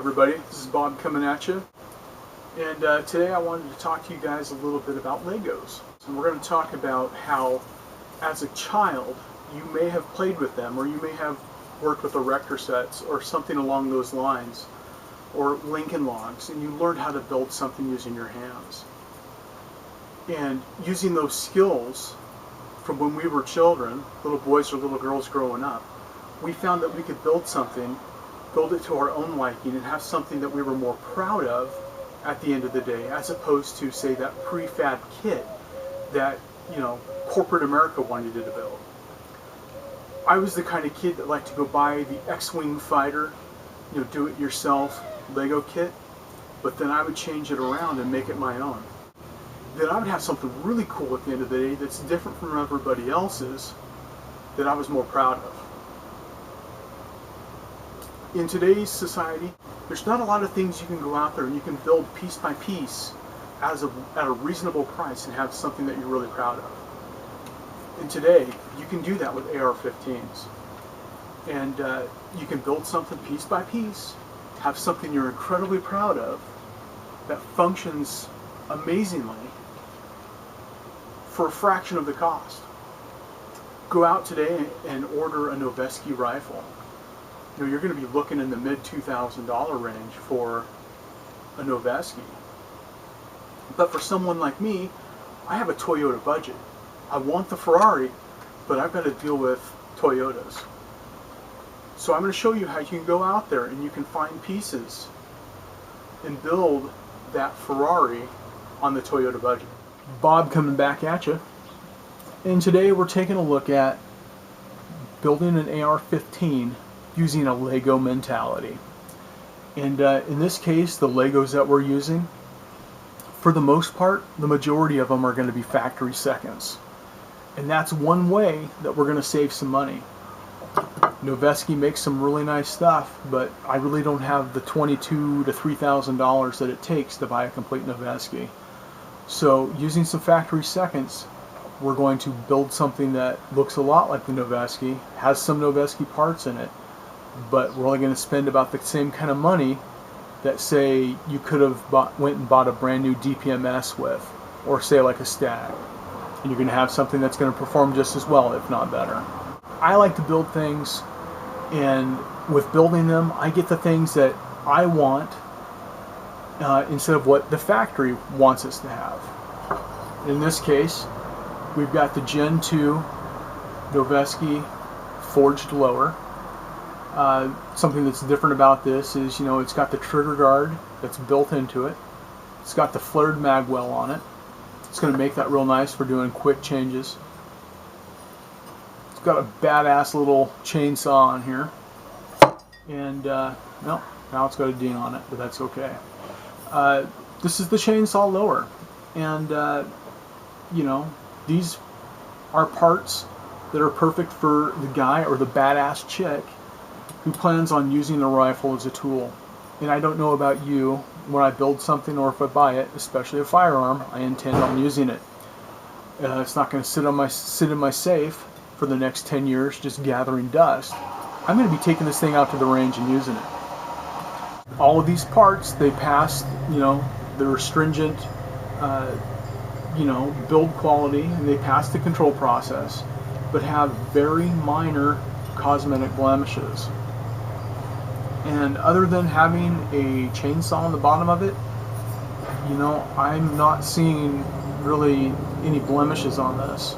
everybody, this is Bob coming at you, and today I wanted to talk to you guys a little bit about Legos. And we're going to talk about how, as a child, you may have played with them, or you may have worked with erector sets, or something along those lines, or Lincoln Logs, and you learned how to build something using your hands. And using those skills from when we were children, little boys or little girls growing up, we found that we could build something, build it to our own liking, and have something that we were more proud of at the end of the day, as opposed to, say, that prefab kit that, corporate America wanted you to build. I was the kind of kid that liked to go buy the X-Wing fighter, do-it-yourself Lego kit, but then I would change it around and make it my own. Then I would have something really cool at the end of the day that's different from everybody else's that I was more proud of. In today's society, there's not a lot of things you can go out there and you can build piece by piece at a reasonable price and have something that you're really proud of. And today, you can do that with AR15s. And you can build something piece by piece, have something you're incredibly proud of that functions amazingly for a fraction of the cost. Go out today and order a Noveske rifle. You're going to be looking in the mid-$2,000 range for a Noveske. But for someone like me, I have a Toyota budget. I want the Ferrari, but I've got to deal with Toyotas. So I'm going to show you how you can go out there and you can find pieces and build that Ferrari on the Toyota budget. Bob coming back at you. And today we're taking a look at building an AR-15 using a Lego mentality. And in this case, the Legos that we're using, for the most part, the majority of them are going to be factory seconds. And that's one way that we're going to save some money. Noveske makes some really nice stuff, but I really don't have the $2,200 to $3,000 that it takes to buy a complete Noveske. So using some factory seconds, we're going to build something that looks a lot like the Noveske, has some Noveske parts in it, but we're only going to spend about the same kind of money that, say, you could have went and bought a brand new DPMS with, or say like a Stag. And you're going to have something that's going to perform just as well, if not better. I like to build things, and with building them, I get the things that I want instead of what the factory wants us to have. In this case, we've got the Gen 2 Noveske forged lower. Something that's different about this is, it's got the trigger guard that's built into it. It's got the flared mag well on it. It's going to make that real nice for doing quick changes. It's got a badass little chainsaw on here. And, no, now it's got a ding on it, but that's okay. This is the chainsaw lower. And, these are parts that are perfect for the guy or the badass chick who plans on using the rifle as a tool. And I don't know about you, when I build something or if I buy it, especially a firearm, I intend on using it. It's not going to sit in my safe for the next 10 years just gathering dust. I'm going to be taking this thing out to the range and using it. All of these parts, they pass, their stringent, build quality, and they pass the control process, but have very minor cosmetic blemishes. And other than having a chainsaw on the bottom of it, I'm not seeing really any blemishes on this.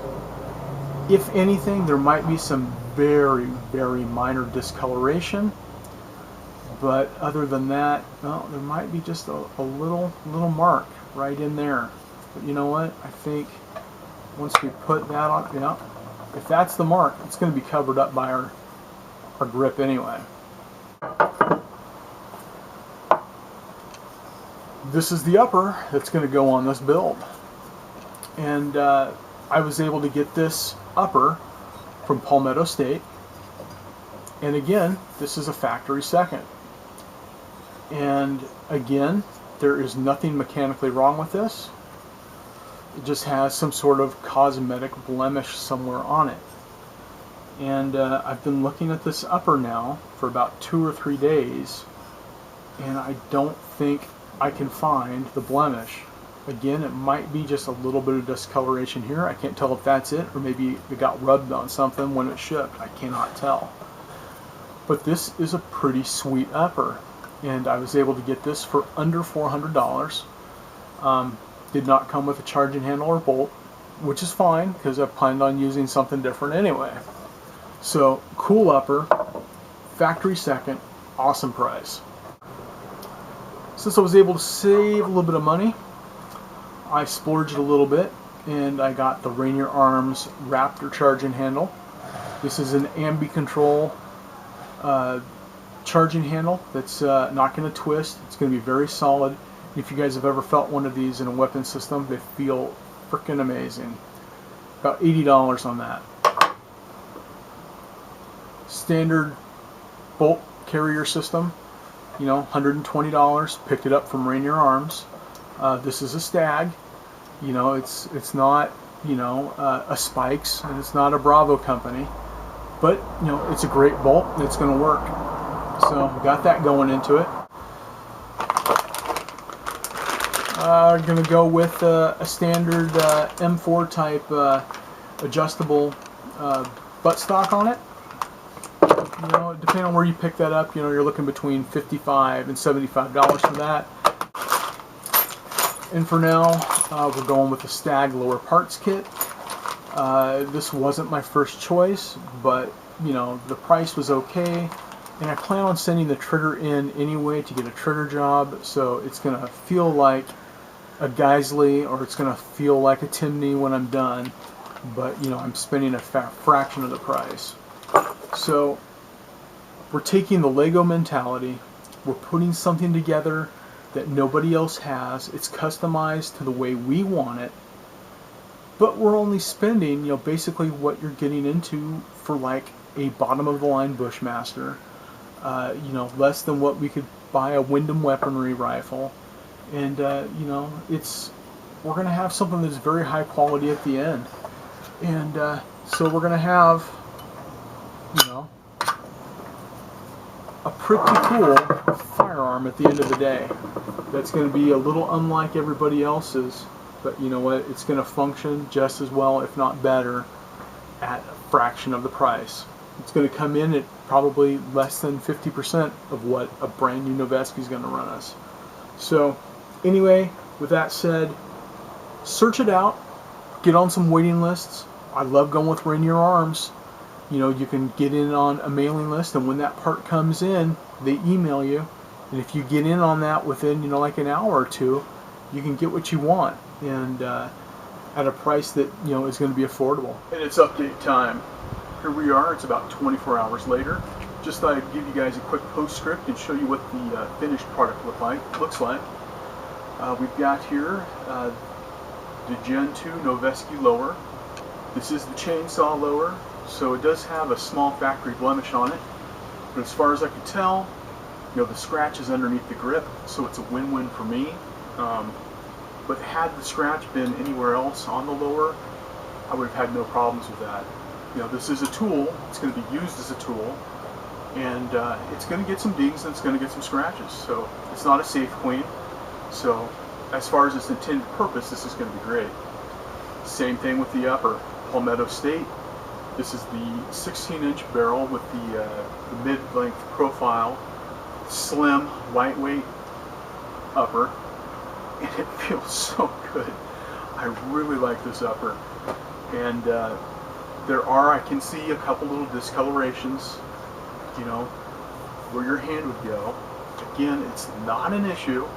If anything, there might be some very, very minor discoloration, but other than that, well, there might be just a little mark right in there. But you know what? I think once we put that on, if that's the mark, it's going to be covered up by our grip anyway. This is the upper that's going to go on this build. And I was able to get this upper from Palmetto State. And again, this is a factory second. And again, there is nothing mechanically wrong with this. It just has some sort of cosmetic blemish somewhere on it. And I've been looking at this upper now for about 2 or 3 days, and I don't think I can find the blemish. Again, it might be just a little bit of discoloration here. I can't tell if that's it, or maybe it got rubbed on something when it shipped. I cannot tell. But this is a pretty sweet upper, and I was able to get this for under $400. Did not come with a charging handle or bolt, which is fine because I planned on using something different anyway. So, cool upper, factory second, awesome price. Since I was able to save a little bit of money, I splurged a little bit and I got the Rainier Arms Raptor charging handle. This is an ambi-control charging handle that's not going to twist. It's going to be very solid. If you guys have ever felt one of these in a weapon system, they feel freaking amazing. About $80 on that. Standard bolt carrier system, you know, $120. Picked it up from Rainier Arms. This is a Stag. You know, it's not, you know, a Spikes, and it's not a Bravo company, but you know, it's a great bolt. It's going to work. So got that going into it. Going to go with a standard M4 type adjustable buttstock on it. You know, depending on where you pick that up, you know, you're looking between $55 and $75 for that. And for now, we're going with the Stag lower parts kit. This wasn't my first choice, but you know, the price was okay, and I plan on sending the trigger in anyway to get a trigger job, so it's going to feel like a Geisley, or it's going to feel like a Timney when I'm done, but you know, I'm spending a fraction of the price. So we're taking the Lego mentality, we're putting something together that nobody else has. It's customized to the way we want it, but we're only spending, you know, basically what you're getting into for like a bottom of the line Bushmaster, you know, less than what we could buy a Wyndham weaponry rifle, and you know, we're going to have something that's very high quality at the end, and so we're going to have, you know, a pretty cool firearm at the end of the day. That's going to be a little unlike everybody else's, but you know what, it's going to function just as well, if not better, at a fraction of the price. It's going to come in at probably less than 50% of what a brand new Noveske is going to run us. So anyway, with that said, search it out, get on some waiting lists. I love going with Rainier Arms. You know, you can get in on a mailing list, and when that part comes in, they email you, and if you get in on that within, you know, like an hour or two, you can get what you want, and at a price that, you know, is going to be affordable. And it's update time. Here we are. It's about 24 hours later. Just thought I'd give you guys a quick postscript and show you what the finished product looks like. We've got here the Gen 2 Noveske lower. This is the chainsaw lower, so it does have a small factory blemish on it, but as far as I can tell, you know, the scratch is underneath the grip, so it's a win-win for me. But had the scratch been anywhere else on the lower, I would have had no problems with that. You know, this is a tool. It's going to be used as a tool, and it's going to get some dings and it's going to get some scratches. So it's not a safe queen. So as far as its intended purpose, this is going to be great. Same thing with the upper. Palmetto State. This is the 16-inch barrel with the mid-length profile, slim, lightweight upper, and it feels so good. I really like this upper, and I can see a couple little discolorations, you know, where your hand would go. Again, it's not an issue.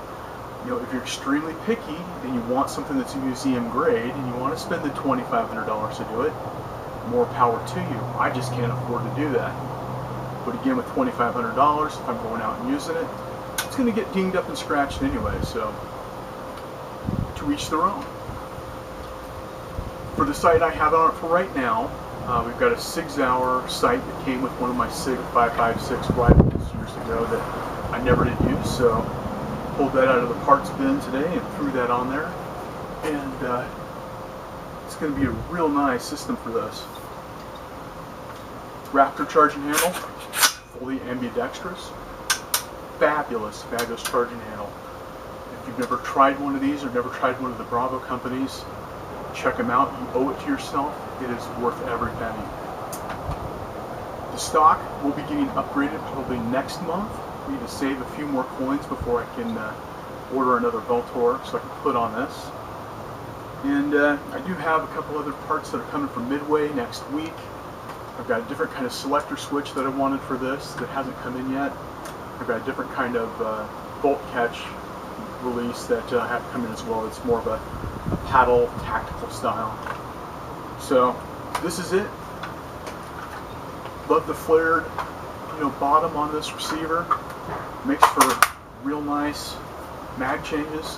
You know, if you're extremely picky and you want something that's a museum grade and you want to spend the $2,500 to do it, more power to you. I just can't afford to do that. But again, with $2,500, if I'm going out and using it, it's going to get dinged up and scratched anyway, so to each their own. For the sight I have on it for right now, we've got a 6-hour sight that came with one of my SIG 5.56 rifles years ago that I never did use, so pulled that out of the parts bin today and threw that on there, and it's going to be a real nice system for this. Raptor charging handle, fully ambidextrous. fabulous, fabulous charging handle. If you've never tried one of these or never tried one of the Bravo companies, check them out. You owe it to yourself. It is worth every penny. The stock will be getting upgraded probably next month. I need to save a few more coins before I can order another Veltor so I can put on this. And I do have a couple other parts that are coming from Midway next week. I've got a different kind of selector switch that I wanted for this that hasn't come in yet. I've got a different kind of bolt catch release that I have to come in as well. It's more of a paddle tactical style. So this is it. Love the flared, bottom on this receiver. Makes for real nice mag changes.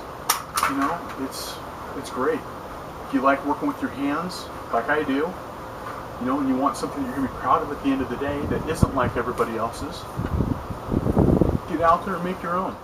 It's great. If you like working with your hands, like I do, and you want something you're going to be proud of at the end of the day that isn't like everybody else's, get out there and make your own.